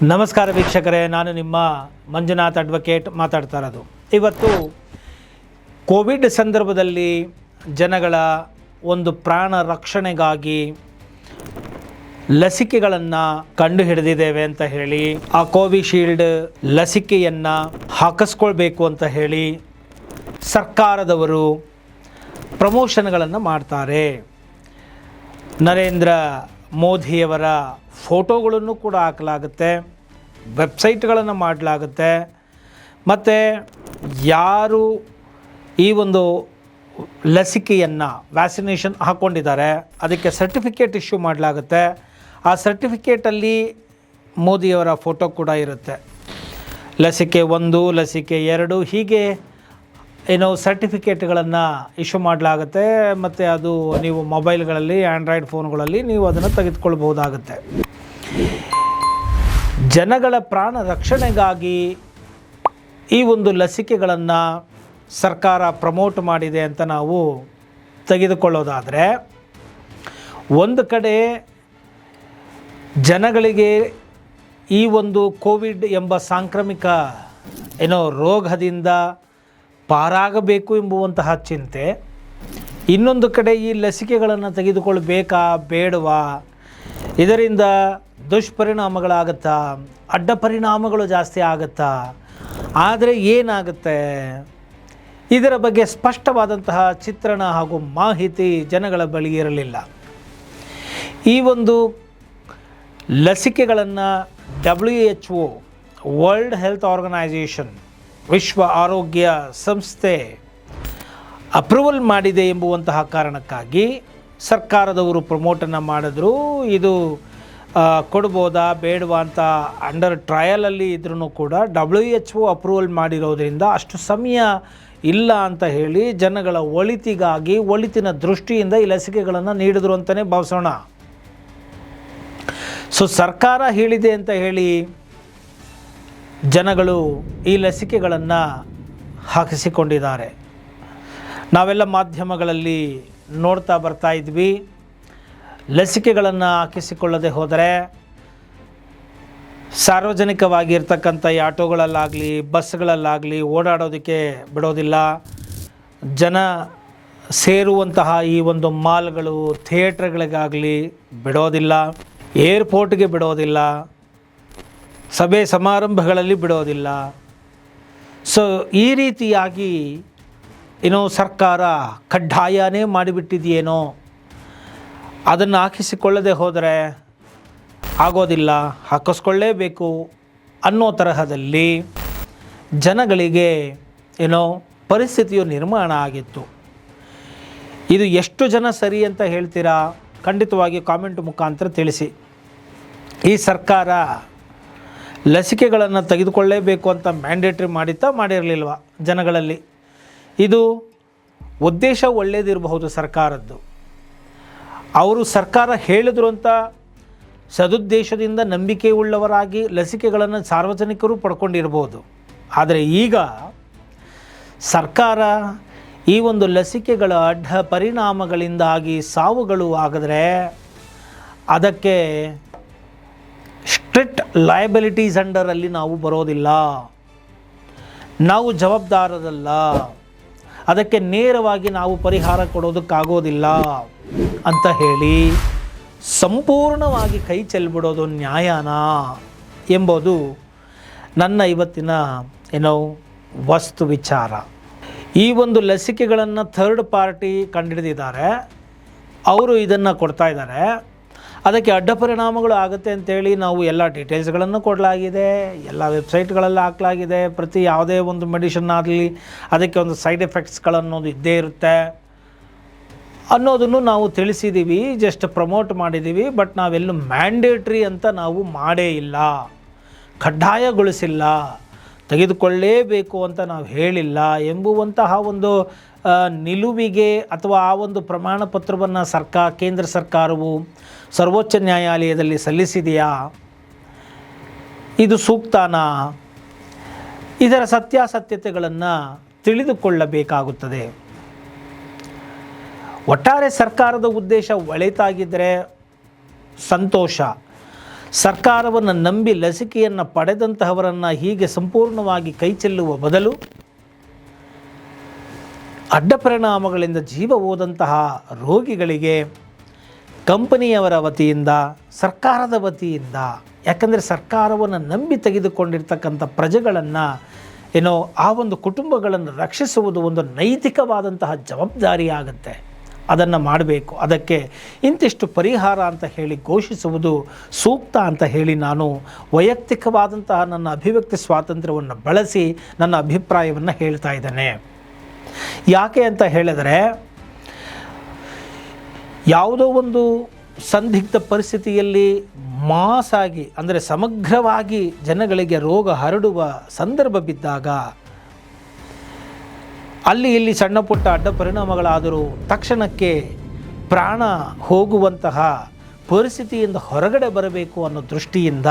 ನಮಸ್ಕಾರ ವೀಕ್ಷಕರೇ, ನಾನು ನಿಮ್ಮ ಮಂಜುನಾಥ್ ಅಡ್ವೊಕೇಟ್ ಮಾತಾಡ್ತಾ ಇರೋದು. ಇವತ್ತು ಕೋವಿಡ್ ಸಂದರ್ಭದಲ್ಲಿ ಜನಗಳ ಒಂದು ಪ್ರಾಣ ರಕ್ಷಣೆಗಾಗಿ ಲಸಿಕೆಗಳನ್ನು ಕಂಡುಹಿಡಿದಿದ್ದೇವೆ ಅಂತ ಹೇಳಿ ಆ ಕೋವಿಶೀಲ್ಡ್ ಲಸಿಕೆಯನ್ನು ಹಾಕಿಸ್ಕೊಳ್ಬೇಕು ಅಂತ ಹೇಳಿ ಸರ್ಕಾರದವರು ಪ್ರಮೋಷನ್ಗಳನ್ನು ಮಾಡ್ತಾರೆ. ನರೇಂದ್ರ ಮೋದಿಯವರ ಫೋಟೋಗಳನ್ನು ಕೂಡ ಹಾಕಲಾಗುತ್ತೆ, ವೆಬ್ಸೈಟ್ಗಳನ್ನು ಮಾಡಲಾಗುತ್ತೆ, ಮತ್ತು ಯಾರು ಈ ಒಂದು ಲಸಿಕೆಯನ್ನು ವ್ಯಾಕ್ಸಿನೇಷನ್ ಹಾಕ್ಕೊಂಡಿದ್ದಾರೆ ಅದಕ್ಕೆ ಸರ್ಟಿಫಿಕೇಟ್ ಇಶ್ಯೂ ಮಾಡಲಾಗುತ್ತೆ. ಆ ಸರ್ಟಿಫಿಕೇಟಲ್ಲಿ ಮೋದಿಯವರ ಫೋಟೋ ಕೂಡ ಇರುತ್ತೆ. ಲಸಿಕೆ 1, ಲಸಿಕೆ 2 ಹೀಗೆ ಸರ್ಟಿಫಿಕೇಟ್ಗಳನ್ನು ಇಶ್ಯೂ ಮಾಡಲಾಗುತ್ತೆ. ಮತ್ತು ಅದು ನೀವು ಮೊಬೈಲ್ಗಳಲ್ಲಿ, ಆ್ಯಂಡ್ರಾಯ್ಡ್ ಫೋನ್ಗಳಲ್ಲಿ ನೀವು ಅದನ್ನು ತೆಗೆದುಕೊಳ್ಬಹುದಾಗುತ್ತೆ. ಜನಗಳ ಪ್ರಾಣ ರಕ್ಷಣೆಗಾಗಿ ಈ ಒಂದು ಲಸಿಕೆಗಳನ್ನು ಸರ್ಕಾರ ಪ್ರಮೋಟ್ ಮಾಡಿದೆ ಅಂತ ನಾವು ತೆಗೆದುಕೊಳ್ಳೋದಾದರೆ, ಒಂದು ಕಡೆ ಜನಗಳಿಗೆ ಈ ಒಂದು ಕೋವಿಡ್ ಎಂಬ ಸಾಂಕ್ರಾಮಿಕ ರೋಗದಿಂದ ಪಾರಾಗಬೇಕು ಎಂಬುವಂತಹ ಚಿಂತೆ, ಇನ್ನೊಂದು ಕಡೆ ಈ ಲಸಿಕೆಗಳನ್ನು ತೆಗೆದುಕೊಳ್ಬೇಕಾ ಬೇಡವಾ, ಇದರಿಂದ ದುಷ್ಪರಿಣಾಮಗಳಾಗುತ್ತಾ, ಅಡ್ಡ ಪರಿಣಾಮಗಳು ಜಾಸ್ತಿ ಆಗುತ್ತಾ, ಆದರೆ ಏನಾಗುತ್ತೆ, ಇದರ ಬಗ್ಗೆ ಸ್ಪಷ್ಟವಾದಂತಹ ಚಿತ್ರಣ ಹಾಗೂ ಮಾಹಿತಿ ಜನಗಳ ಬಳಿ ಇರಲಿಲ್ಲ. ಈ ಒಂದು ಲಸಿಕೆಗಳನ್ನು WHO ವರ್ಲ್ಡ್ ಹೆಲ್ತ್ ಆರ್ಗನೈಜೇಷನ್, ವಿಶ್ವ ಆರೋಗ್ಯ ಸಂಸ್ಥೆ ಅಪ್ರೂವಲ್ ಮಾಡಿದೆ ಎಂಬುವಂತಹ ಕಾರಣಕ್ಕಾಗಿ ಸರ್ಕಾರದವರು ಪ್ರಮೋಟನ್ನು ಮಾಡಿದ್ರು. ಇದು ಕೊಡ್ಬೋದಾ ಬೇಡವಾ ಅಂತ ಅಂಡರ್ ಟ್ರಯಲಲ್ಲಿ ಇದ್ರೂ ಕೂಡ WHO ಅಪ್ರೂವಲ್ ಮಾಡಿರೋದ್ರಿಂದ ಅಷ್ಟು ಸಮಯ ಇಲ್ಲ ಅಂತ ಹೇಳಿ ಜನಗಳ ಒಳಿತಿಗಾಗಿ, ಒಳಿತಿನ ದೃಷ್ಟಿಯಿಂದ ಈ ಲಸಿಕೆಗಳನ್ನು ನೀಡಿದ್ರು ಅಂತಲೇ ಭಾವಿಸೋಣ. ಸೊ ಸರ್ಕಾರ ಹೇಳಿದೆ ಅಂತ ಹೇಳಿ ಜನಗಳು ಈ ಲಸಿಕೆಗಳನ್ನು ಹಾಕಿಸಿಕೊಂಡಿದ್ದಾರೆ. ನಾವೆಲ್ಲ ಮಾಧ್ಯಮಗಳಲ್ಲಿ ನೋಡ್ತಾ ಬರ್ತಾ ಇದ್ವಿ. ಲಸಿಕೆಗಳನ್ನು ಹಾಕಿಸಿಕೊಳ್ಳದೆ ಹೋದರೆ ಸಾರ್ವಜನಿಕವಾಗಿರ್ತಕ್ಕಂಥ ಈ ಆಟೋಗಳಲ್ಲಾಗಲಿ, ಬಸ್ಗಳಲ್ಲಾಗಲಿ ಓಡಾಡೋದಕ್ಕೆ ಬಿಡೋದಿಲ್ಲ. ಜನ ಸೇರುವಂತಹ ಈ ಒಂದು ಮಾಲ್ಗಳು, ಥಿಯೇಟ್ರ್ಗಳಿಗಾಗಲಿ ಬಿಡೋದಿಲ್ಲ, ಏರ್ಪೋರ್ಟ್ಗೆ ಬಿಡೋದಿಲ್ಲ, ಸಭೆ ಸಮಾರಂಭಗಳಲ್ಲಿ ಬಿಡೋದಿಲ್ಲ. ಸೊ ಈ ರೀತಿಯಾಗಿ ಸರ್ಕಾರ ಕಡ್ಡಾಯನೇ ಮಾಡಿಬಿಟ್ಟಿದೆಯೇನೋ, ಅದನ್ನು ಹಾಕಿಸಿಕೊಳ್ಳದೆ ಹೋದರೆ ಆಗೋದಿಲ್ಲ, ಹಾಕಿಸ್ಕೊಳ್ಳೇಬೇಕು ಅನ್ನೋ ತರಹದಲ್ಲಿ ಜನಗಳಿಗೆ ಪರಿಸ್ಥಿತಿಯು ನಿರ್ಮಾಣ ಆಗಿತ್ತು. ಇದು ಎಷ್ಟು ಜನ ಸರಿ ಅಂತ ಹೇಳ್ತೀರಾ? ಖಂಡಿತವಾಗಿ ಕಾಮೆಂಟ್ ಮುಖಾಂತರ ತಿಳಿಸಿ. ಈ ಸರ್ಕಾರ ಲಸಿಕೆಗಳನ್ನು ತೆಗೆದುಕೊಳ್ಳೇಬೇಕು ಅಂತ ಮ್ಯಾಂಡೇಟ್ರಿ ಮಾಡಿರಲಿಲ್ವ ಜನಗಳಲ್ಲಿ? ಇದು ಉದ್ದೇಶ ಒಳ್ಳೆಯದಿರಬಹುದು ಸರ್ಕಾರದ್ದು. ಅವರು ಸರ್ಕಾರ ಹೇಳಿದ್ರು ಅಂತ ಸದುದ್ದೇಶದಿಂದ ನಂಬಿಕೆ ಉಳ್ಳವರಾಗಿ ಲಸಿಕೆಗಳನ್ನು ಸಾರ್ವಜನಿಕರು ಪಡ್ಕೊಂಡಿರ್ಬೋದು. ಆದರೆ ಈಗ ಸರ್ಕಾರ ಈ ಒಂದು ಲಸಿಕೆಗಳ ಅಡ್ಡ ಪರಿಣಾಮಗಳಿಂದಾಗಿ ಸಾವುಗಳು ಆಗಿದ್ರೆ ಅದಕ್ಕೆ ಸ್ಟ್ರಿಕ್ಟ್ ಲಯಬಿಲಿಟೀಸ್ ಅಂಡರಲ್ಲಿ ನಾವು ಬರೋದಿಲ್ಲ, ನಾವು ಜವಾಬ್ದಾರರಲ್ಲ, ಅದಕ್ಕೆ ನೇರವಾಗಿ ನಾವು ಪರಿಹಾರ ಕೊಡೋದಕ್ಕಾಗೋದಿಲ್ಲ ಅಂತ ಹೇಳಿ ಸಂಪೂರ್ಣವಾಗಿ ಕೈ ಚೆಲ್ಲಿಬಿಡೋದು ನ್ಯಾಯನಾ ಎಂಬುದು ನನ್ನ ಇವತ್ತಿನ ವಸ್ತು ವಿಚಾರ. ಈ ಒಂದು ಲಸಿಕೆಗಳನ್ನು ಥರ್ಡ್ ಪಾರ್ಟಿ ಕಂಡುಹಿಡಿದಿದ್ದಾರೆ, ಅವರು ಇದನ್ನು ಕೊಡ್ತಾ ಇದ್ದಾರೆ. ಅದಕ್ಕೆ ಅಡ್ಡ ಪರಿಣಾಮಗಳು ಆಗುತ್ತೆ ಅಂತೇಳಿ ನಾವು ಎಲ್ಲ ಡೀಟೇಲ್ಸ್ಗಳನ್ನು ಕೊಡಲಾಗಿದೆ, ಎಲ್ಲ ವೆಬ್ಸೈಟ್ಗಳಲ್ಲಿ ಹಾಕಲಾಗಿದೆ. ಪ್ರತಿ ಯಾವುದೇ ಒಂದು ಮೆಡಿಷನ್ ಆಗಲಿ ಅದಕ್ಕೆ ಒಂದು ಸೈಡ್ ಎಫೆಕ್ಟ್ಸ್ಗಳನ್ನೋದು ಇದ್ದೇ ಇರುತ್ತೆ ಅನ್ನೋದನ್ನು ನಾವು ತಿಳಿಸಿದ್ದೀವಿ, ಜಸ್ಟ್ ಪ್ರಮೋಟ್ ಮಾಡಿದ್ದೀವಿ. ಬಟ್ ನಾವೆಲ್ಲೂ ಮ್ಯಾಂಡೇಟ್ರಿ ಅಂತ ನಾವು ಮಾಡೇ ಇಲ್ಲ, ಕಡ್ಡಾಯಗೊಳಿಸಿಲ್ಲ, ತೆಗೆದುಕೊಳ್ಳೇಬೇಕು ಅಂತ ನಾವು ಹೇಳಿಲ್ಲ ಎಂಬುವಂತಹ ಒಂದು ನಿಲುವಿಗೆ ಅಥವಾ ಆ ಒಂದು ಪ್ರಮಾಣ ಪತ್ರವನ್ನು ಕೇಂದ್ರ ಸರ್ಕಾರವು ಸರ್ವೋಚ್ಚ ನ್ಯಾಯಾಲಯದಲ್ಲಿ ಸಲ್ಲಿಸಿದೆಯಾ? ಇದು ಸೂಕ್ತನಾ? ಇದರ ಸತ್ಯಾಸತ್ಯತೆಗಳನ್ನು ತಿಳಿದುಕೊಳ್ಳಬೇಕಾಗುತ್ತದೆ. ಒಟ್ಟಾರೆ ಸರ್ಕಾರದ ಉದ್ದೇಶ ಒಳಿತಾಗಿದ್ದರೆ ಸಂತೋಷ. ಸರ್ಕಾರವನ್ನು ನಂಬಿ ಲಸಿಕೆಯನ್ನು ಪಡೆದಂತಹವರನ್ನು ಹೀಗೆ ಸಂಪೂರ್ಣವಾಗಿ ಕೈ ಚೆಲ್ಲುವ ಬದಲು ಅಡ್ಡ ಪರಿಣಾಮಗಳಿಂದ ಜೀವ ಹೋದಂತಹ ರೋಗಿಗಳಿಗೆ ಕಂಪನಿಯವರ ವತಿಯಿಂದ, ಸರ್ಕಾರದ ವತಿಯಿಂದ, ಯಾಕಂದರೆ ಸರ್ಕಾರವನ್ನು ನಂಬಿ ತೆಗೆದುಕೊಂಡಿರ್ತಕ್ಕಂಥ ಪ್ರಜೆಗಳನ್ನು ಆ ಒಂದು ಕುಟುಂಬಗಳನ್ನು ರಕ್ಷಿಸುವುದು ಒಂದು ನೈತಿಕವಾದಂತಹ ಜವಾಬ್ದಾರಿ ಆಗುತ್ತೆ. ಅದನ್ನು ಮಾಡಬೇಕು. ಅದಕ್ಕೆ ಇಂತಿಷ್ಟು ಪರಿಹಾರ ಅಂತ ಹೇಳಿ ಘೋಷಿಸುವುದು ಸೂಕ್ತ ಅಂತ ಹೇಳಿ ನಾನು ವೈಯಕ್ತಿಕವಾದಂತಹ ನನ್ನ ಅಭಿವ್ಯಕ್ತಿ ಸ್ವಾತಂತ್ರ್ಯವನ್ನು ಬಳಸಿ ನನ್ನ ಅಭಿಪ್ರಾಯವನ್ನು ಹೇಳ್ತಾ ಇದ್ದೇನೆ. ಯಾಕೆ ಅಂತ ಹೇಳಿದರೆ, ಯಾವುದೋ ಒಂದು ಸಂದಿಗ್ಧ ಪರಿಸ್ಥಿತಿಯಲ್ಲಿ ಮಾಸಾಗಿ ಅಂದರೆ ಸಮಗ್ರವಾಗಿ ಜನಗಳಿಗೆ ರೋಗ ಹರಡುವ ಸಂದರ್ಭ ಬಿದ್ದಾಗ ಅಲ್ಲಿ ಇಲ್ಲಿ ಸಣ್ಣ ಪುಟ್ಟ ಅಡ್ಡ ಪರಿಣಾಮಗಳಾದರೂ ತಕ್ಷಣಕ್ಕೆ ಪ್ರಾಣ ಹೋಗುವಂತಹ ಪರಿಸ್ಥಿತಿಯಿಂದ ಹೊರಗಡೆ ಬರಬೇಕು ಅನ್ನೋ ದೃಷ್ಟಿಯಿಂದ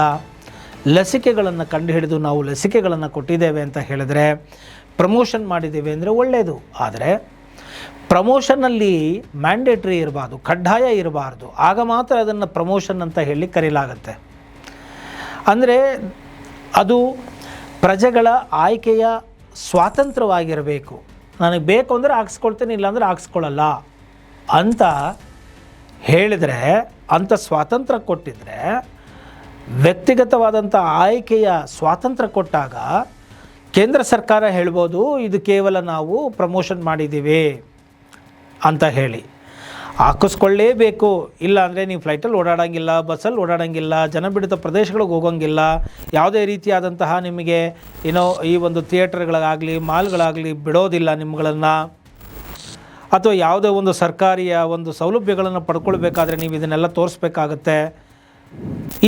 ಲಸಿಕೆಗಳನ್ನು ಕಂಡುಹಿಡಿದು ನಾವು ಲಸಿಕೆಗಳನ್ನು ಕೊಟ್ಟಿದ್ದೇವೆ ಅಂತ ಹೇಳಿದರೆ, ಪ್ರಮೋಷನ್ ಮಾಡಿದ್ದೇವೆ ಅಂದರೆ ಒಳ್ಳೆಯದು. ಆದರೆ ಪ್ರಮೋಷನ್ನಲ್ಲಿ ಮ್ಯಾಂಡೇಟ್ರಿ ಇರಬಾರ್ದು, ಕಡ್ಡಾಯ ಇರಬಾರ್ದು. ಆಗ ಮಾತ್ರ ಅದನ್ನು ಪ್ರಮೋಷನ್ ಅಂತ ಹೇಳಿ ಕರೆಯಲಾಗುತ್ತೆ. ಅಂದರೆ ಅದು ಪ್ರಜೆಗಳ ಆಯ್ಕೆಯ ಸ್ವಾತಂತ್ರ್ಯವಾಗಿರಬೇಕು. ನನಗೆ ಬೇಕು ಅಂದರೆ ಹಾಕ್ಸ್ಕೊಳ್ತೇನೆ, ಇಲ್ಲಾಂದರೆ ಹಾಕ್ಸ್ಕೊಳ್ಳಲ್ಲ ಅಂತ ಹೇಳಿದರೆ, ಅಂಥ ಸ್ವಾತಂತ್ರ್ಯ ಕೊಟ್ಟಿದ್ದರೆ, ವ್ಯಕ್ತಿಗತವಾದಂಥ ಆಯ್ಕೆಯ ಸ್ವಾತಂತ್ರ್ಯ ಕೊಟ್ಟಾಗ ಕೇಂದ್ರ ಸರ್ಕಾರ ಹೇಳ್ಬೋದು, ಇದು ಕೇವಲ ನಾವು ಪ್ರಮೋಷನ್ ಮಾಡಿದ್ದೀವಿ ಅಂತ ಹೇಳಿ. ಹಾಕಿಸ್ಕೊಳ್ಳೇಬೇಕು, ಇಲ್ಲ ಅಂದರೆ ನೀವು ಫ್ಲೈಟಲ್ಲಿ ಓಡಾಡೋಂಗಿಲ್ಲ, ಬಸ್ಸಲ್ಲಿ ಓಡಾಡೋಂಗಿಲ್ಲ, ಜನಬಿಡಿತ ಪ್ರದೇಶಗಳಿಗೆ ಹೋಗೋಂಗಿಲ್ಲ, ಯಾವುದೇ ರೀತಿಯಾದಂತಹ ನಿಮಗೆ ಈ ಒಂದು ಥಿಯೇಟರ್ಗಳಾಗಲಿ ಮಾಲ್ಗಳಾಗಲಿ ಬಿಡೋದಿಲ್ಲ ನಿಮ್ಮಗಳನ್ನು, ಅಥವಾ ಯಾವುದೇ ಒಂದು ಸರ್ಕಾರಿಯ ಒಂದು ಸೌಲಭ್ಯಗಳನ್ನು ಪಡ್ಕೊಳ್ಬೇಕಾದ್ರೆ ನೀವು ಇದನ್ನೆಲ್ಲ ತೋರಿಸ್ಬೇಕಾಗತ್ತೆ.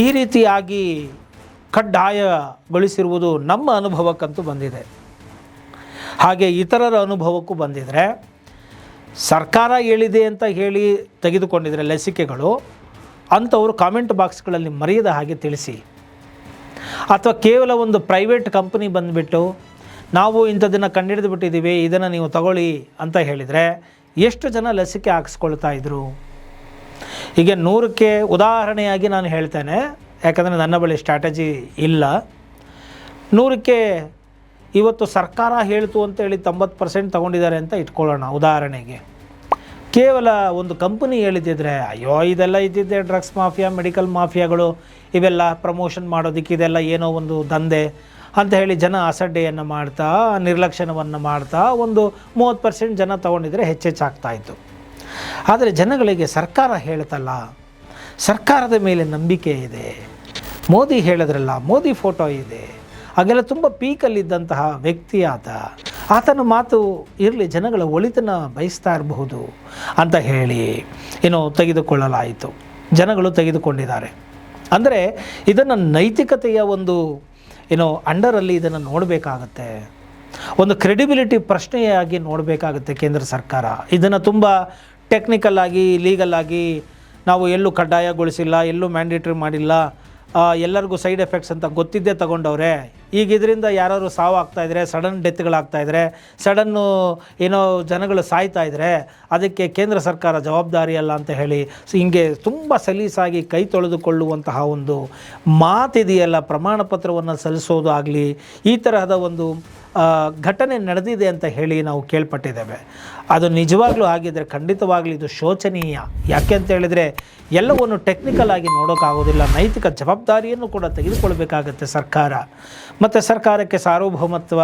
ಈ ರೀತಿಯಾಗಿ ಕಡ್ಡಾಯಗೊಳಿಸಿರುವುದು ನಮ್ಮ ಅನುಭವಕ್ಕಂತೂ ಬಂದಿದೆ. ಹಾಗೆ ಇತರರ ಅನುಭವಕ್ಕೂ ಬಂದಿದ್ದರೆ, ಸರ್ಕಾರ ಹೇಳಿದೆ ಅಂತ ಹೇಳಿ ತೆಗೆದುಕೊಂಡಿದ್ರೆ ಲಸಿಕೆಗಳು, ಅಂಥವರು ಕಾಮೆಂಟ್ ಬಾಕ್ಸ್ಗಳಲ್ಲಿ ಮರೆಯದ ಹಾಗೆ ತಿಳಿಸಿ. ಅಥವಾ ಕೇವಲ ಒಂದು ಪ್ರೈವೇಟ್ ಕಂಪನಿ ಬಂದುಬಿಟ್ಟು ನಾವು ಇಂಥದ್ದನ್ನು ಕಂಡುಹಿಡಿದು ಬಿಟ್ಟಿದ್ದೀವಿ, ಇದನ್ನು ನೀವು ತಗೊಳ್ಳಿ ಅಂತ ಹೇಳಿದರೆ ಎಷ್ಟು ಜನ ಲಸಿಕೆ ಹಾಕಿಸ್ಕೊಳ್ತಾ ಇದ್ರು? ಹೀಗೆ 100ಕ್ಕೆ ಉದಾಹರಣೆಯಾಗಿ ನಾನು ಹೇಳ್ತೇನೆ, ಯಾಕಂದರೆ ನನ್ನ ಬಳಿ ಸ್ಟ್ರಾಟಜಿ ಇಲ್ಲ. 100ಕ್ಕೆ ಇವತ್ತು ಸರ್ಕಾರ ಹೇಳ್ತು ಅಂತೇಳಿ 90% ತಗೊಂಡಿದ್ದಾರೆ ಅಂತ ಇಟ್ಕೊಳ್ಳೋಣ ಉದಾಹರಣೆಗೆ. ಕೇವಲ ಒಂದು ಕಂಪನಿ ಹೇಳಿದ್ದಿದ್ರೆ, ಅಯ್ಯೋ ಇದೆಲ್ಲ ಇದ್ದಿದ್ದೆ ಡ್ರಗ್ಸ್ ಮಾಫಿಯಾ, ಮೆಡಿಕಲ್ ಮಾಫಿಯಾಗಳು ಇವೆಲ್ಲ ಪ್ರಮೋಷನ್ ಮಾಡೋದಕ್ಕೆ ಇದೆಲ್ಲ ಏನೋ ಒಂದು ದಂಧೆ ಅಂತ ಹೇಳಿ ಜನ ಅಸಡ್ಡೆಯನ್ನು ಮಾಡ್ತಾ, ನಿರ್ಲಕ್ಷ್ಯವನ್ನು ಮಾಡ್ತಾ ಒಂದು 30% ಜನ ತೊಗೊಂಡಿದ್ರೆ ಹೆಚ್ಚೆಚ್ಚಾಗ್ತಾಯಿತ್ತು. ಆದರೆ ಜನಗಳಿಗೆ ಸರ್ಕಾರ ಹೇಳ್ತಲ್ಲ, ಸರ್ಕಾರದ ಮೇಲೆ ನಂಬಿಕೆ ಇದೆ, ಮೋದಿ ಹೇಳಿದ್ರಲ್ಲ, ಮೋದಿ ಫೋಟೋ ಇದೆ, ಹಾಗೆಲ್ಲ ತುಂಬ ಪೀಕಲ್ಲಿದ್ದಂತಹ ವ್ಯಕ್ತಿ ಆತನ ಮಾತು ಇರಲಿ, ಜನಗಳ ಒಳಿತನ್ನು ಬಯಸ್ತಾ ಇರಬಹುದು ಅಂತ ಹೇಳಿ ತೆಗೆದುಕೊಳ್ಳಲಾಯಿತು. ಜನಗಳು ತೆಗೆದುಕೊಂಡಿದ್ದಾರೆ. ಅಂದರೆ ಇದನ್ನು ನೈತಿಕತೆಯ ಒಂದು ಅಂಡರಲ್ಲಿ ಇದನ್ನು ನೋಡಬೇಕಾಗತ್ತೆ. ಒಂದು ಕ್ರೆಡಿಬಿಲಿಟಿ ಪ್ರಶ್ನೆಯಾಗಿ ನೋಡಬೇಕಾಗುತ್ತೆ ಕೇಂದ್ರ ಸರ್ಕಾರ. ಇದನ್ನು ತುಂಬ ಟೆಕ್ನಿಕಲ್ ಆಗಿ, ಲೀಗಲ್ ಆಗಿ ನಾವು ಎಲ್ಲೂ ಕಡ್ಡಾಯಗೊಳಿಸಿಲ್ಲ, ಎಲ್ಲೂ ಮ್ಯಾಂಡೇಟ್ರಿ ಮಾಡಿಲ್ಲ, ಎಲ್ಲರಿಗೂ ಸೈಡ್ ಎಫೆಕ್ಟ್ಸ್ ಅಂತ ಗೊತ್ತಿದ್ದೇ ತಗೊಂಡವ್ರೆ, ಈಗ ಇದರಿಂದ ಯಾರು ಸಾವು ಆಗ್ತಾಯಿದ್ರೆ, ಸಡನ್ ಡೆತ್ಗಳಾಗ್ತಾಯಿದ್ರೆ, ಸಡನ್ನು ಜನಗಳು ಸಾಯ್ತಾಯಿದ್ರೆ ಅದಕ್ಕೆ ಕೇಂದ್ರ ಸರ್ಕಾರ ಜವಾಬ್ದಾರಿ ಅಲ್ಲ ಅಂತ ಹೇಳಿ ಹಿಂಗೆ ತುಂಬ ಸಲೀಸಾಗಿ ಕೈ ತೊಳೆದುಕೊಳ್ಳುವಂತಹ ಒಂದು ಮಾತಿದೆಯಲ್ಲ, ಪ್ರಮಾಣ ಪತ್ರವನ್ನು ಸಲ್ಲಿಸೋದು ಆಗಲಿ, ಈ ತರಹದ ಒಂದು ಘಟನೆ ನಡೆದಿದೆ ಅಂತ ಹೇಳಿ ನಾವು ಕೇಳ್ಪಟ್ಟಿದ್ದೇವೆ. ಅದು ನಿಜವಾಗ್ಲೂ ಆಗಿದ್ದರೆ ಖಂಡಿತವಾಗ್ಲೂ ಇದು ಶೋಚನೀಯ. ಯಾಕೆ ಅಂತ ಹೇಳಿದರೆ ಎಲ್ಲವನ್ನು ಟೆಕ್ನಿಕಲ್ ಆಗಿ ನೋಡೋಕ್ಕಾಗೋದಿಲ್ಲ, ನೈತಿಕ ಜವಾಬ್ದಾರಿಯನ್ನು ಕೂಡ ತೆಗೆದುಕೊಳ್ಬೇಕಾಗತ್ತೆ ಸರ್ಕಾರ. ಮತ್ತು ಸರ್ಕಾರಕ್ಕೆ ಸಾರ್ವಭೌಮತ್ವ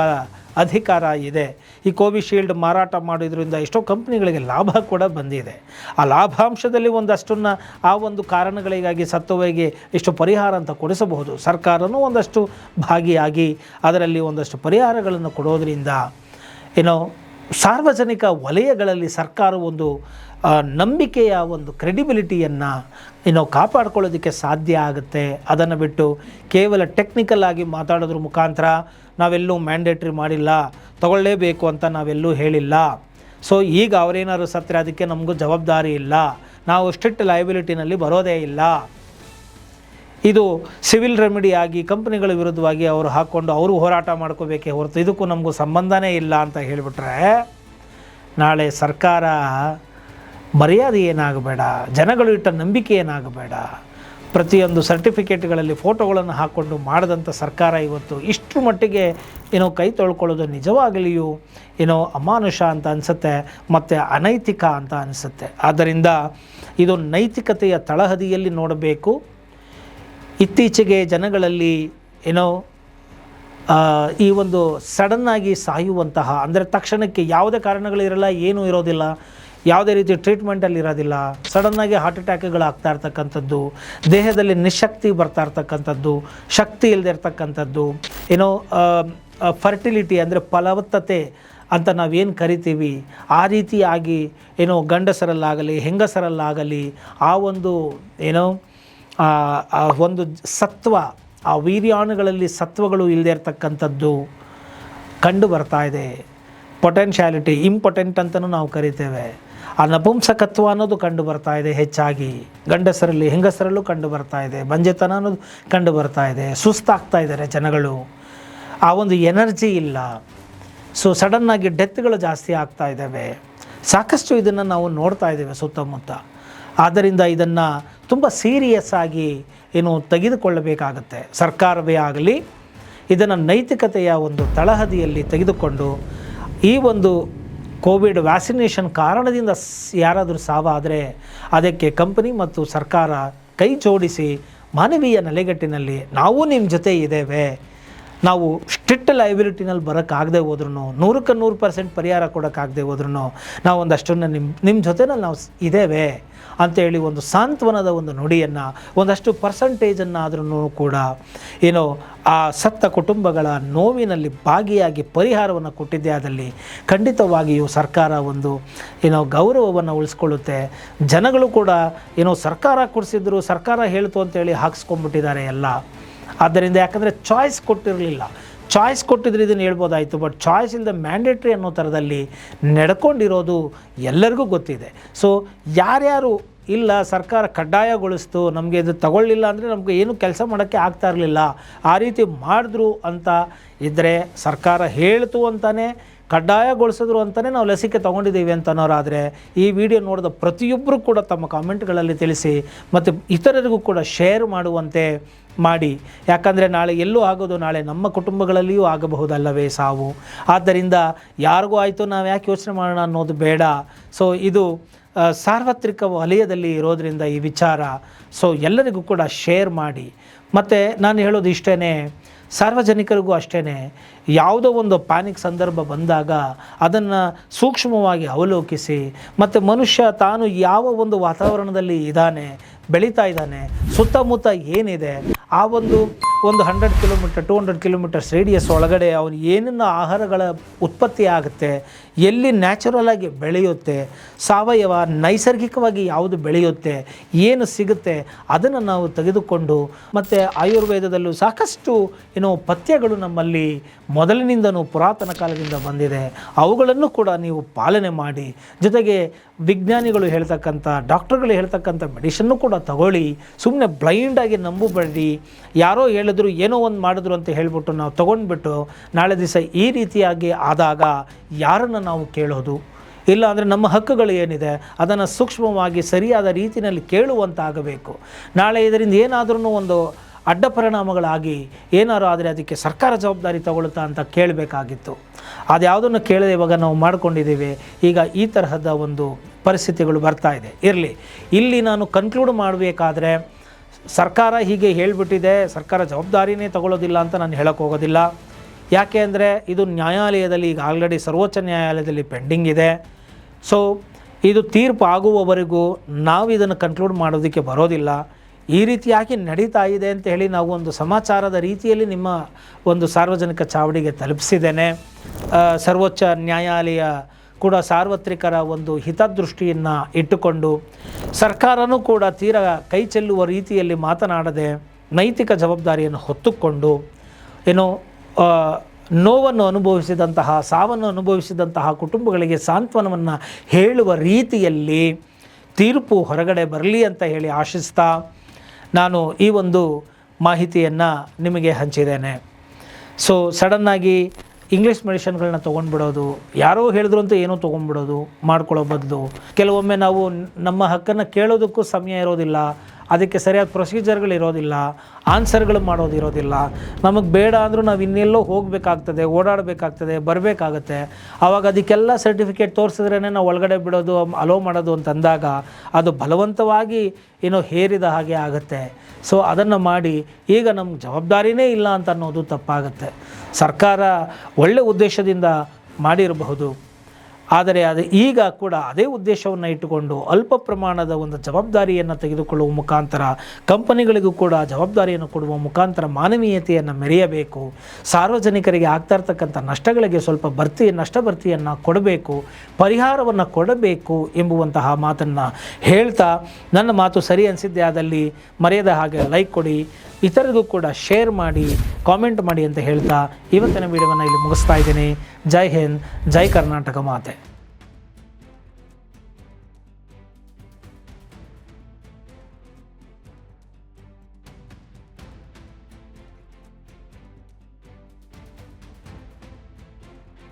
ಅಧಿಕಾರ ಇದೆ. ಈ ಕೋವಿಶೀಲ್ಡ್ ಮಾರಾಟ ಮಾಡೋದ್ರಿಂದ ಎಷ್ಟೋ ಕಂಪ್ನಿಗಳಿಗೆ ಲಾಭ ಕೂಡ ಬಂದಿದೆ. ಆ ಲಾಭಾಂಶದಲ್ಲಿ ಒಂದಷ್ಟನ್ನು ಆ ಒಂದು ಕಾರಣಗಳಿಗಾಗಿ ಸತ್ತುವರಿಗೆ ಇಷ್ಟು ಪರಿಹಾರ ಅಂತ ಕೊಡಿಸಬಹುದು. ಸರ್ಕಾರನೂ ಒಂದಷ್ಟು ಭಾಗಿಯಾಗಿ ಅದರಲ್ಲಿ ಒಂದಷ್ಟು ಪರಿಹಾರಗಳನ್ನು ಕೊಡೋದರಿಂದ ಸಾರ್ವಜನಿಕ ವಲಯಗಳಲ್ಲಿ ಸರ್ಕಾರ ಒಂದು ನಂಬಿಕೆಯ ಒಂದು ಕ್ರೆಡಿಬಿಲಿಟಿಯನ್ನು ಕಾಪಾಡ್ಕೊಳ್ಳೋದಕ್ಕೆ ಸಾಧ್ಯ ಆಗುತ್ತೆ. ಅದನ್ನು ಬಿಟ್ಟು ಕೇವಲ ಟೆಕ್ನಿಕಲ್ ಆಗಿ ಮಾತಾಡೋದ್ರ ಮುಖಾಂತರ ನಾವೆಲ್ಲೂ ಮ್ಯಾಂಡೇಟ್ರಿ ಮಾಡಿಲ್ಲ, ತಗೊಳ್ಳೇಬೇಕು ಅಂತ ನಾವೆಲ್ಲೂ ಹೇಳಿಲ್ಲ. ಸೊ ಈಗ ಅವರೇನಾದ್ರು ಸತ್ತರೆ ಅದಕ್ಕೆ ನಮಗೂ ಜವಾಬ್ದಾರಿ ಇಲ್ಲ, ನಾವು ಸ್ಟ್ರಿಕ್ಟ್ ಲಯಬಿಲಿಟಿನಲ್ಲಿ ಬರೋದೇ ಇಲ್ಲ. ಇದು ಸಿವಿಲ್ ರೆಮಿಡಿ ಆಗಿ ಕಂಪ್ನಿಗಳ ವಿರುದ್ಧವಾಗಿ ಅವರು ಹಾಕ್ಕೊಂಡು ಅವರು ಹೋರಾಟ ಮಾಡ್ಕೋಬೇಕೇ ಹೊರತು ಇದಕ್ಕೂ ನಮಗೂ ಸಂಬಂಧನೇ ಇಲ್ಲ ಅಂತ ಹೇಳಿಬಿಟ್ರೆ ನಾಳೆ ಸರ್ಕಾರ ಮರ್ಯಾದೆ ಏನಾಗಬೇಡ, ಜನಗಳು ಇಟ್ಟ ನಂಬಿಕೆ ಏನಾಗಬೇಡ, ಪ್ರತಿಯೊಂದು ಸರ್ಟಿಫಿಕೇಟ್ಗಳಲ್ಲಿ ಫೋಟೋಗಳನ್ನು ಹಾಕ್ಕೊಂಡು ಮಾಡಿದಂಥ ಸರ್ಕಾರ ಇವತ್ತು ಇಷ್ಟರ ಮಟ್ಟಿಗೆ ಕೈ ತೊಳ್ಕೊಳ್ಳೋದು ನಿಜವಾಗಲಿಯೂ ಅಮಾನುಷ ಅಂತ ಅನಿಸುತ್ತೆ ಮತ್ತು ಅನೈತಿಕ ಅಂತ ಅನಿಸುತ್ತೆ. ಆದ್ದರಿಂದ ಇದು ನೈತಿಕತೆಯ ತಳಹದಿಯಲ್ಲಿ ನೋಡಬೇಕು. ಇತ್ತೀಚೆಗೆ ಜನಗಳಲ್ಲಿ ಈ ಒಂದು ಸಡನ್ನಾಗಿ ಸಾಯುವಂತಹ, ಅಂದರೆ ತಕ್ಷಣಕ್ಕೆ ಯಾವುದೇ ಕಾರಣಗಳಿರಲ್ಲ, ಏನೂ ಇರೋದಿಲ್ಲ, ಯಾವುದೇ ರೀತಿ ಟ್ರೀಟ್ಮೆಂಟಲ್ಲಿ ಇರೋದಿಲ್ಲ, ಸಡನ್ನಾಗಿ ಹಾರ್ಟ್ ಅಟ್ಯಾಕ್ಗಳಾಗ್ತಾ ಇರ್ತಕ್ಕಂಥದ್ದು, ದೇಹದಲ್ಲಿ ನಿಶಕ್ತಿ ಬರ್ತಾ ಇರ್ತಕ್ಕಂಥದ್ದು, ಶಕ್ತಿ ಇಲ್ಲದೆ ಇರ್ತಕ್ಕಂಥದ್ದು, ಫರ್ಟಿಲಿಟಿ ಅಂದರೆ ಫಲವತ್ತತೆ ಅಂತ ನಾವೇನು ಕರಿತೀವಿ, ಆ ರೀತಿಯಾಗಿ ಗಂಡಸರಲ್ಲಾಗಲಿ ಹೆಂಗಸರಲ್ಲಾಗಲಿ ಆ ಒಂದು ಆ ಒಂದು ಸತ್ವ, ಆ ವೀರ್ಯಾಣುಗಳಲ್ಲಿ ಸತ್ವಗಳು ಇಲ್ಲದೆ ಇರ್ತಕ್ಕಂಥದ್ದು ಕಂಡು ಬರ್ತಾ ಇದೆ. ಪೊಟೆನ್ಷಿಯಾಲಿಟಿ, ಇಂಪೊಟೆಂಟ್ ಅಂತಲೂ ನಾವು ಕರಿತೇವೆ. ಆ ನಪುಂಸಕತ್ವ ಅನ್ನೋದು ಕಂಡು ಬರ್ತಾ ಇದೆ, ಹೆಚ್ಚಾಗಿ ಗಂಡಸರಲ್ಲಿ ಹೆಂಗಸರಲ್ಲೂ ಕಂಡು ಬರ್ತಾ ಇದೆ. ಬಂಜೆತನ ಅನ್ನೋದು ಕಂಡು ಬರ್ತಾ ಇದೆ. ಸುಸ್ತಾಗ್ತಾ ಇದ್ದಾರೆ ಜನಗಳು, ಆ ಒಂದು ಎನರ್ಜಿ ಇಲ್ಲ. ಸೊ ಸಡನ್ನಾಗಿ ಡೆತ್ಗಳು ಜಾಸ್ತಿ ಆಗ್ತಾ ಇದ್ದಾವೆ. ಸಾಕಷ್ಟು ಇದನ್ನು ನಾವು ನೋಡ್ತಾ ಇದ್ದೇವೆ ಸುತ್ತಮುತ್ತ. ಆದ್ದರಿಂದ ಇದನ್ನು ತುಂಬ ಸೀರಿಯಸ್ ಆಗಿ ತೆಗೆದುಕೊಳ್ಳಬೇಕಾಗತ್ತೆ. ಸರ್ಕಾರವೇ ಆಗಲಿ ಇದನ್ನು ನೈತಿಕತೆಯ ಒಂದು ತಳಹದಿಯಲ್ಲಿ ತೆಗೆದುಕೊಂಡು, ಈ ಒಂದು ಕೋವಿಡ್ ವ್ಯಾಕ್ಸಿನೇಷನ್ ಕಾರಣದಿಂದ ಯಾರಾದರೂ ಸಾವಾದರೆ ಅದಕ್ಕೆ ಕಂಪನಿ ಮತ್ತು ಸರ್ಕಾರ ಕೈ ಜೋಡಿಸಿ ಮಾನವೀಯ ನೆಲೆಗಟ್ಟಿನಲ್ಲಿ ನಾವು ನಿಮ್ಮ ಜೊತೆ ಇದ್ದೇವೆ, ನಾವು ಸ್ಟ್ರಿಕ್ಟ್ ಲೈಬಿಲಿಟಿನಲ್ಲಿ ಬರೋಕ್ಕಾಗದೆ ಹೋದ್ರೂ, 100% ಪರಿಹಾರ ಕೊಡೋಕ್ಕಾಗದೆ ಹೋದ್ರೂ ನಾವು ಒಂದಷ್ಟನ್ನು ನಿಮ್ಮ ಜೊತೆನಲ್ಲಿ ನಾವು ಇದ್ದೇವೆ ಅಂಥೇಳಿ ಒಂದು ಸಾಂತ್ವನದ ಒಂದು ನುಡಿಯನ್ನು, ಒಂದಷ್ಟು ಪರ್ಸಂಟೇಜನ್ನಾದ್ರೂ ಕೂಡ ಆ ಸತ್ತ ಕುಟುಂಬಗಳ ನೋವಿನಲ್ಲಿ ಭಾಗಿಯಾಗಿ ಪರಿಹಾರವನ್ನು ಕೊಟ್ಟಿದ್ದೇ ಆದಲ್ಲಿ ಖಂಡಿತವಾಗಿಯೂ ಸರ್ಕಾರ ಒಂದು ಗೌರವವನ್ನು ಉಳಿಸ್ಕೊಳ್ಳುತ್ತೆ. ಜನಗಳು ಕೂಡ ಸರ್ಕಾರ ಕೊಡಿಸಿದ್ರು, ಸರ್ಕಾರ ಹೇಳ್ತು ಅಂತೇಳಿ ಹಾಕ್ಸ್ಕೊಂಡ್ಬಿಟ್ಟಿದ್ದಾರೆ ಎಲ್ಲ. ಆದ್ದರಿಂದ ಯಾಕಂದರೆ ಚಾಯ್ಸ್ ಕೊಟ್ಟಿರಲಿಲ್ಲ. ಚಾಯ್ಸ್ ಕೊಟ್ಟಿದ್ರೆ ಇದನ್ನು ಹೇಳ್ಬೋದಾಯಿತು, ಬಟ್ ಚಾಯ್ಸ್ ಇಲ್ಲದೆ ಮ್ಯಾಂಡೇಟ್ರಿ ಅನ್ನೋ ಥರದಲ್ಲಿ ನಡ್ಕೊಂಡಿರೋದು ಎಲ್ಲರಿಗೂ ಗೊತ್ತಿದೆ. ಸೊ ಯಾರ್ಯಾರು ಇಲ್ಲ ಸರ್ಕಾರ ಕಡ್ಡಾಯಗೊಳಿಸ್ತು, ನಮಗೆ ಇದು ತಗೊಳ್ಳಿಲ್ಲ ಅಂದರೆ ನಮಗೆ ಏನು ಕೆಲಸ ಮಾಡೋಕ್ಕೆ ಆಗ್ತಾ ಇರಲಿಲ್ಲ, ಆ ರೀತಿ ಮಾಡಿದ್ರು ಅಂತ ಇದ್ದರೆ, ಸರ್ಕಾರ ಹೇಳ್ತು ಅಂತಲೇ ಕಡ್ಡಾಯಗೊಳಿಸಿದ್ರು ಅಂತಲೇ ನಾವು ಲಸಿಕೆ ತೊಗೊಂಡಿದ್ದೀವಿ ಅಂತನೋರಾದರೆ ಈ ವಿಡಿಯೋ ನೋಡಿದ ಪ್ರತಿಯೊಬ್ಬರು ಕೂಡ ತಮ್ಮ ಕಾಮೆಂಟ್ಗಳಲ್ಲಿ ತಿಳಿಸಿ ಮತ್ತು ಇತರರಿಗೂ ಕೂಡ ಶೇರ್ ಮಾಡುವಂತೆ ಮಾಡಿ. ಯಾಕಂದರೆ ನಾಳೆ ಎಲ್ಲೂ ಆಗೋದು ನಾಳೆ ನಮ್ಮ ಕುಟುಂಬಗಳಲ್ಲಿಯೂ ಆಗಬಹುದಲ್ಲವೇ ಸಾವು. ಆದ್ದರಿಂದ ಯಾರಿಗೂ ಆಯಿತು ನಾವು ಯಾಕೆ ಯೋಚನೆ ಮಾಡೋಣ ಅನ್ನೋದು ಬೇಡ. ಸೊ ಇದು ಸಾರ್ವತ್ರಿಕ ವಲಯದಲ್ಲಿ ಇರೋದರಿಂದ ಈ ವಿಚಾರ ಸೊ ಎಲ್ಲರಿಗೂ ಕೂಡ ಶೇರ್ ಮಾಡಿ. ಮತ್ತು ನಾನು ಹೇಳೋದು ಇಷ್ಟೇ, ಸಾರ್ವಜನಿಕರಿಗೂ ಅಷ್ಟೇ, ಯಾವುದೋ ಒಂದು ಪ್ಯಾನಿಕ್ ಸಂದರ್ಭ ಬಂದಾಗ ಅದನ್ನು ಸೂಕ್ಷ್ಮವಾಗಿ ಅವಲೋಕಿಸಿ, ಮತ್ತು ಮನುಷ್ಯ ತಾನು ಯಾವ ಒಂದು ವಾತಾವರಣದಲ್ಲಿ ಇದ್ದಾನೆ, ಬೆಳೀತಾ ಇದ್ದಾನೆ, ಸುತ್ತಮುತ್ತ ಏನಿದೆ, ಆ ಒಂದು 100 ಕಿಲೋಮೀಟರ್ 200 ಕಿಲೋಮೀಟರ್ಸ್ ರೇಡಿಯಸ್ ಒಳಗಡೆ ಅವನು ಏನನ್ನ ಆಹಾರಗಳ ಉತ್ಪತ್ತಿ ಆಗುತ್ತೆ, ಎಲ್ಲಿ ನ್ಯಾಚುರಲ್ ಆಗಿ ಬೆಳೆಯುತ್ತೆ, ಸಾವಯವ ನೈಸರ್ಗಿಕವಾಗಿ ಯಾವುದು ಬೆಳೆಯುತ್ತೆ, ಏನು ಸಿಗುತ್ತೆ ಅದನ್ನು ನಾವು ತೆಗೆದುಕೊಂಡು, ಮತ್ತು ಆಯುರ್ವೇದದಲ್ಲೂ ಸಾಕಷ್ಟು ಪಥ್ಯಗಳು ನಮ್ಮಲ್ಲಿ ಮೊದಲಿನಿಂದನೂ ಪುರಾತನ ಕಾಲದಿಂದ ಬಂದಿದೆ. ಅವುಗಳನ್ನು ಕೂಡ ನೀವು ಪಾಲನೆ ಮಾಡಿ, ಜೊತೆಗೆ ವಿಜ್ಞಾನಿಗಳು ಹೇಳ್ತಕ್ಕಂಥ, ಡಾಕ್ಟರ್ಗಳು ಹೇಳ್ತಕ್ಕಂಥ ಮೆಡಿಷನ್ನು ಕೂಡ ತಗೊಳ್ಳಿ. ಸುಮ್ಮನೆ ಬ್ಲೈಂಡಾಗಿ ನಂಬಬೇಡಿ. ಯಾರೋ ಹೇಳಿದ್ರು, ಏನೋ ಒಂದು ಮಾಡಿದ್ರು ಅಂತ ಹೇಳಿಬಿಟ್ಟು ನಾವು ತೊಗೊಂಡ್ಬಿಟ್ಟು ನಾಳೆ ದಿವಸ ಈ ರೀತಿಯಾಗಿ ಆದಾಗ ಯಾರನ್ನು ನಾವು ಕೇಳೋದು? ಇಲ್ಲ ಅಂದರೆ ನಮ್ಮ ಹಕ್ಕುಗಳು ಏನಿದೆ ಅದನ್ನು ಸೂಕ್ಷ್ಮವಾಗಿ ಸರಿಯಾದ ರೀತಿಯಲ್ಲಿ ಕೇಳುವಂತಾಗಬೇಕು. ನಾಳೆ ಇದರಿಂದ ಏನಾದ್ರೂ ಒಂದು ಅಡ್ಡ ಪರಿಣಾಮಗಳಾಗಿ ಏನಾರು ಆದರೆ ಅದಕ್ಕೆ ಸರ್ಕಾರ ಜವಾಬ್ದಾರಿ ತಗೊಳ್ಳುತ್ತಾ ಅಂತ ಕೇಳಬೇಕಾಗಿತ್ತು. ಅದ್ಯಾವುದನ್ನು ಕೇಳದೆ ಇವಾಗ ನಾವು ಮಾಡ್ಕೊಂಡಿದ್ದೀವಿ. ಈಗ ಈ ತರಹದ ಒಂದು ಪರಿಸ್ಥಿತಿಗಳು ಬರ್ತಾ ಇದೆ. ಇರಲಿ, ಇಲ್ಲಿ ನಾನು ಕನ್ಕ್ಲೂಡ್ ಮಾಡಬೇಕಾದ್ರೆ ಸರ್ಕಾರ ಹೀಗೆ ಹೇಳಿಬಿಟ್ಟಿದೆ, ಸರ್ಕಾರ ಜವಾಬ್ದಾರಿನೇ ತಗೊಳ್ಳೋದಿಲ್ಲ ಅಂತ ನಾನು ಹೇಳೋಕ್ಕೆ ಹೋಗೋದಿಲ್ಲ. ಯಾಕೆ ಅಂದರೆ ಇದು ನ್ಯಾಯಾಲಯದಲ್ಲಿ ಈಗ ಆಲ್ರೆಡಿ ಸರ್ವೋಚ್ಚ ನ್ಯಾಯಾಲಯದಲ್ಲಿ ಪೆಂಡಿಂಗ್ ಇದೆ. ಸೊ ಇದು ತೀರ್ಪು ಆಗುವವರೆಗೂ ನಾವು ಇದನ್ನು ಕನ್ಕ್ಲೂಡ್ ಮಾಡೋದಕ್ಕೆ ಬರೋದಿಲ್ಲ. ಈ ರೀತಿಯಾಗಿ ನಡೀತಾ ಇದೆ ಅಂತ ಹೇಳಿ ನಾವು ಒಂದು ಸಮಾಚಾರದ ರೀತಿಯಲ್ಲಿ ನಿಮ್ಮ ಒಂದು ಸಾರ್ವಜನಿಕ ಚಾವಡಿಗೆ ತಲುಪಿಸಿದ್ದೇನೆ. ಸರ್ವೋಚ್ಚ ನ್ಯಾಯಾಲಯ ಕೂಡ ಸಾರ್ವತ್ರಿಕರ ಒಂದು ಹಿತದೃಷ್ಟಿಯನ್ನು ಇಟ್ಟುಕೊಂಡು ಸರ್ಕಾರನೂ ಕೂಡ ತೀರಾ ಕೈ ಚೆಲ್ಲುವ ರೀತಿಯಲ್ಲಿ ಮಾತನಾಡದೆ ನೈತಿಕ ಜವಾಬ್ದಾರಿಯನ್ನು ಹೊತ್ತುಕೊಂಡು ನೋವನ್ನು ಅನುಭವಿಸಿದಂತಹ, ಸಾವನ್ನು ಅನುಭವಿಸಿದಂತಹ ಕುಟುಂಬಗಳಿಗೆ ಸಾಂತ್ವನವನ್ನು ಹೇಳುವ ರೀತಿಯಲ್ಲಿ ತೀರ್ಪು ಹೊರಗಡೆ ಬರಲಿ ಅಂತ ಹೇಳಿ ಆಶಿಸ್ತಾ ನಾನು ಈ ಒಂದು ಮಾಹಿತಿಯನ್ನು ನಿಮಗೆ ಹಂಚಿದ್ದೇನೆ. ಸೊ ಸಡನ್ನಾಗಿ ಇಂಗ್ಲೀಷ್ ಮೆಡಿಷನ್ಗಳನ್ನ ತೊಗೊಂಡ್ಬಿಡೋದು, ಯಾರೋ ಹೇಳಿದ್ರು ಅಂತ ಏನೋ ತೊಗೊಂಡ್ಬಿಡೋದು ಮಾಡ್ಕೊಳ್ಳೋ ಬದಲು ಕೆಲವೊಮ್ಮೆ ನಾವು ನಮ್ಮ ಹಕ್ಕನ್ನು ಕೇಳೋದಕ್ಕೂ ಸಮಯ ಇರೋದಿಲ್ಲ. ಅದಕ್ಕೆ ಸರಿಯಾದ ಪ್ರೊಸೀಜರ್ಗಳಿರೋದಿಲ್ಲ, ಆನ್ಸರ್ಗಳು ಮಾಡೋದಿರೋದಿಲ್ಲ. ನಮಗೆ ಬೇಡ ಅಂದರೂ ನಾವು ಇನ್ನೆಲ್ಲೋ ಹೋಗಬೇಕಾಗ್ತದೆ, ಓಡಾಡಬೇಕಾಗ್ತದೆ, ಬರಬೇಕಾಗತ್ತೆ. ಆವಾಗ ಅದಕ್ಕೆಲ್ಲ ಸರ್ಟಿಫಿಕೇಟ್ ತೋರಿಸಿದ್ರೇ ನಾವು ಒಳಗಡೆ ಬಿಡೋದು, ಅಲೋ ಮಾಡೋದು ಅಂತಂದಾಗ ಅದು ಬಲವಂತವಾಗಿ ಹೇರಿದ ಹಾಗೆ ಆಗುತ್ತೆ. ಸೊ ಅದನ್ನು ಮಾಡಿ ಈಗ ನಮ್ಗೆ ಜವಾಬ್ದಾರಿನೇ ಇಲ್ಲ ಅಂತ ಅನ್ನೋದು ತಪ್ಪಾಗುತ್ತೆ. ಸರ್ಕಾರ ಒಳ್ಳೆ ಉದ್ದೇಶದಿಂದ ಮಾಡಿರಬಹುದು, ಆದರೆ ಅದು ಈಗ ಕೂಡ ಅದೇ ಉದ್ದೇಶವನ್ನು ಇಟ್ಟುಕೊಂಡು ಅಲ್ಪ ಪ್ರಮಾಣದ ಒಂದು ಜವಾಬ್ದಾರಿಯನ್ನು ತೆಗೆದುಕೊಳ್ಳುವ ಮುಖಾಂತರ ಕಂಪನಿಗಳಿಗೂ ಕೂಡ ಜವಾಬ್ದಾರಿಯನ್ನು ಕೊಡುವ ಮುಖಾಂತರ ಮಾನವೀಯತೆಯನ್ನು ಮೆರೆಯಬೇಕು. ಸಾರ್ವಜನಿಕರಿಗೆ ಆಗ್ತಾ ಇರ್ತಕ್ಕಂಥ ನಷ್ಟಗಳಿಗೆ ಸ್ವಲ್ಪ ನಷ್ಟ ಭರ್ತಿಯನ್ನು ಕೊಡಬೇಕು, ಪರಿಹಾರವನ್ನು ಕೊಡಬೇಕು ಎಂಬುವಂತಹ ಮಾತನ್ನು ಹೇಳ್ತಾ, ನನ್ನ ಮಾತು ಸರಿ ಅನಿಸಿದ್ದೆ ಆದಲ್ಲಿ ಮರೆಯದ ಹಾಗೆ ಲೈಕ್ ಕೊಡಿ, ಇತರರಿಗೂ ಕೂಡ ಶೇರ್ ಮಾಡಿ, ಕಾಮೆಂಟ್ ಮಾಡಿ ಅಂತ ಹೇಳ್ತಾ ಇವತ್ತಿನ ವಿಡಿಯೋವನ್ನು ಇಲ್ಲಿ ಮುಗಿಸ್ತಾ ಇದ್ದೀನಿ. ಜೈ ಹಿಂದ್, ಜೈ ಕರ್ನಾಟಕ ಮಾತೆ.